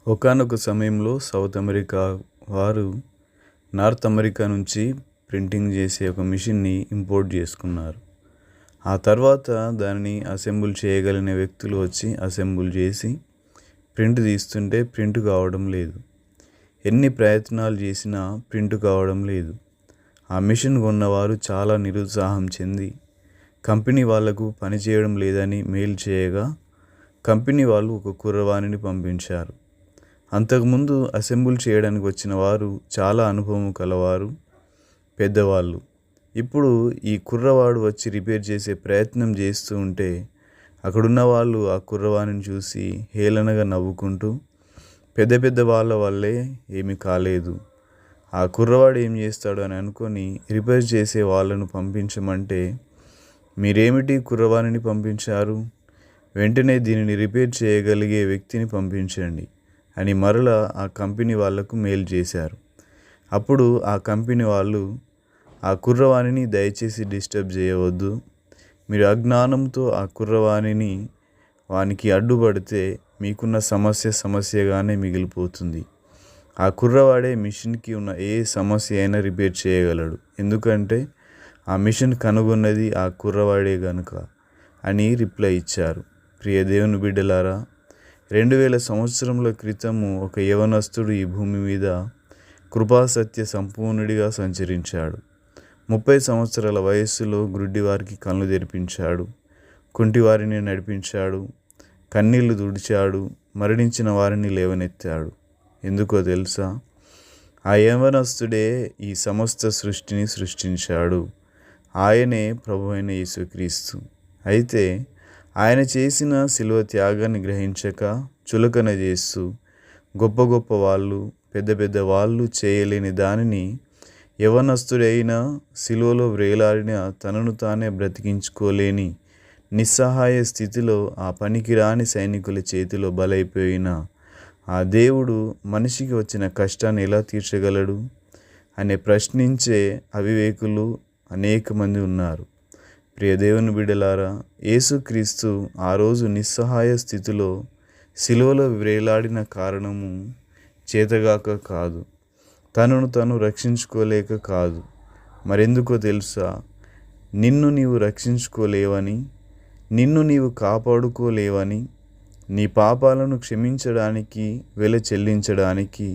ఒకానొక సమయంలో south America వారు నార్త్ అమెరికా నుంచి ప్రింటింగ్ చేసే ఒక మిషన్ని ఇంపోర్ట్ చేసుకున్నారు. ఆ తర్వాత దానిని అసెంబుల్ చేయగలిగిన వ్యక్తులు వచ్చి అసెంబుల్ చేసి ప్రింట్ తీస్తుంటే ప్రింట్ కావడం లేదు. ఎన్ని ప్రయత్నాలు చేసినా ప్రింట్ కావడం లేదు. ఆ మిషన్ కొన్నవారు చాలా నిరుత్సాహం చెంది కంపెనీ వాళ్లకు పనిచేయడం లేదని మెయిల్ చేయగా కంపెనీ వాళ్ళు ఒక కుర్రవాణిని పంపించారు. అంతకుముందు అసెంబుల్ చేయడానికి వచ్చిన వారు చాలా అనుభవం కలవారు, పెద్దవాళ్ళు. ఇప్పుడు ఈ కుర్రవాడు వచ్చి రిపేర్ చేసే ప్రయత్నం చేస్తూ ఉంటే అక్కడున్న వాళ్ళు ఆ కుర్రవాణిని చూసి హేళనగా నవ్వుకుంటూ పెద్ద పెద్ద వాళ్ళ వల్లే ఏమీ కాలేదు, ఆ కుర్రవాడు ఏం చేస్తాడు అని అనుకొని రిపేర్ చేసే వాళ్ళను పంపించమంటే మీరేమిటి కుర్రవాణిని పంపించారు, వెంటనే దీనిని రిపేర్ చేయగలిగే వ్యక్తిని పంపించండి అని మరలా ఆ కంపెనీ వాళ్లకు మెయిల్ చేశారు. అప్పుడు ఆ కంపెనీ వాళ్ళు ఆ కుర్రవాణిని దయచేసి డిస్టర్బ్ చేయవద్దు, మీరు అజ్ఞానంతో ఆ కుర్రవాణిని వానికి అడ్డుపడితే మీకున్న సమస్యగానే మిగిలిపోతుంది. ఆ కుర్రవాడే మిషన్కి ఉన్న ఏ సమస్య అయినా రిపేర్ చేయగలడు, ఎందుకంటే ఆ మిషన్ కనుగొన్నది ఆ కుర్రవాడే గనుక అని రిప్లై ఇచ్చారు. ప్రియ దేవుని బిడ్డలారా, 2000 సంవత్సరముల క్రితము ఒక యవనస్తుడు ఈ భూమి మీద కృపాసత్య సంపూర్ణుడిగా సంచరించాడు. 30 సంవత్సరాల వయస్సులో గుడ్డివారికి కళ్ళు తెరిపించాడు, కుంటివారిని నడిపించాడు, కన్నీళ్లు తుడిచాడు, మరణించిన వారిని లేవనెత్తాడు. ఎందుకో తెలుసా? ఆ యవనస్తుడే ఈ సమస్త సృష్టిని సృష్టించాడు. ఆయనే ప్రభువైన యేసుక్రీస్తు. అయితే ఆయన చేసిన శిలువ త్యాగాన్ని గ్రహించక చులకన చేస్తూ గొప్ప గొప్ప వాళ్ళు, పెద్ద పెద్ద వాళ్ళు చేయలేని దానిని యవనస్తుడైన శిలువలో వ్రేలాడిన తనను తానే బ్రతికించుకోలేని నిస్సహాయ స్థితిలో ఆ పనికిరాని సైనికుల చేతిలో బలైపోయిన ఆ దేవుడు మనిషికి వచ్చిన కష్టాన్ని ఎలా తీర్చగలడు అనే ప్రశ్నించే అవివేకులు అనేక మంది ఉన్నారు. ప్రియ దేవుని బిడ్డలారా, యేసుక్రీస్తు ఆ రోజు నిస్సహాయ స్థితిలో శిలువలో వ్రేలాడిన కారణము చేతగాక కాదు, తనను తను రక్షించుకోలేక కాదు. మరెందుకో తెలుసా? నిన్ను నీవు రక్షించుకోలేవని, నిన్ను నీవు కాపాడుకోలేవని, నీ పాపాలను క్షమించడానికి, వెల చెల్లించడానికి,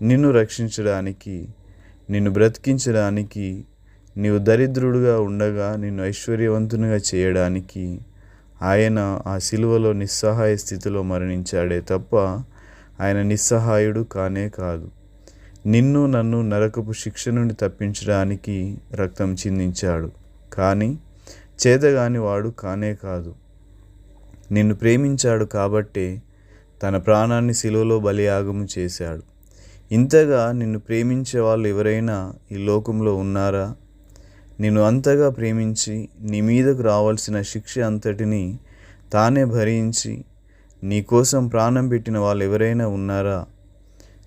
నిన్ను రక్షించడానికి, నిన్ను బ్రతికించడానికి, నీవు దరిద్రుడుగా ఉండగా నిన్ను ఐశ్వర్యవంతునిగా చేయడానికి ఆయన ఆ శిలువలో నిస్సహాయ స్థితిలో మరణించాడే తప్ప ఆయన నిస్సహాయుడు కానే కాదు. నిన్ను నన్ను నరకపు శిక్ష నుండి తప్పించడానికి రక్తం చిందించాడు, కానీ చేతగాని వాడు కానే కాదు. నిన్ను ప్రేమించాడు కాబట్టే తన ప్రాణాన్ని శిలువలో బలియాగము చేశాడు. ఇంతగా నిన్ను ప్రేమించే వాళ్ళు ఎవరైనా ఈ లోకంలో ఉన్నారా? నిన్ను అంతగా ప్రేమించి నీ మీదకు రావాల్సిన శిక్ష అంతటిని తానే భరించి నీ కోసం ప్రాణం పెట్టిన వాళ్ళు ఎవరైనా ఉన్నారా?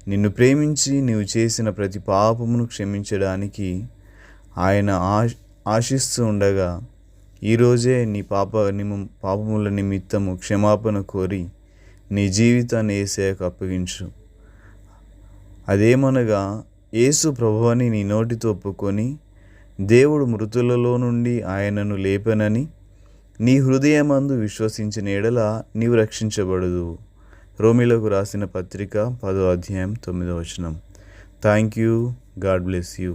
నిన్ను ప్రేమించి నీవు చేసిన ప్రతి పాపమును క్షమించడానికి ఆయన ఆశిస్తూ ఉండగా ఈరోజే నీ పాపముల నిమిత్తము క్షమాపణ కోరి నీ జీవితాన్ని యేసయ్యకు అప్పగించు. అదేమనగా యేసు ప్రభువని నీ నోటితో ఒప్పుకొని దేవుడు మృతులలో నుండి ఆయనను లేపెనని నీ హృదయమందు విశ్వసించిన ఎడల నీవు రక్షించబడదు. రోమీలకు రాసిన పత్రిక 10వ అధ్యాయం 9వ వచనం. Thank you. God bless you.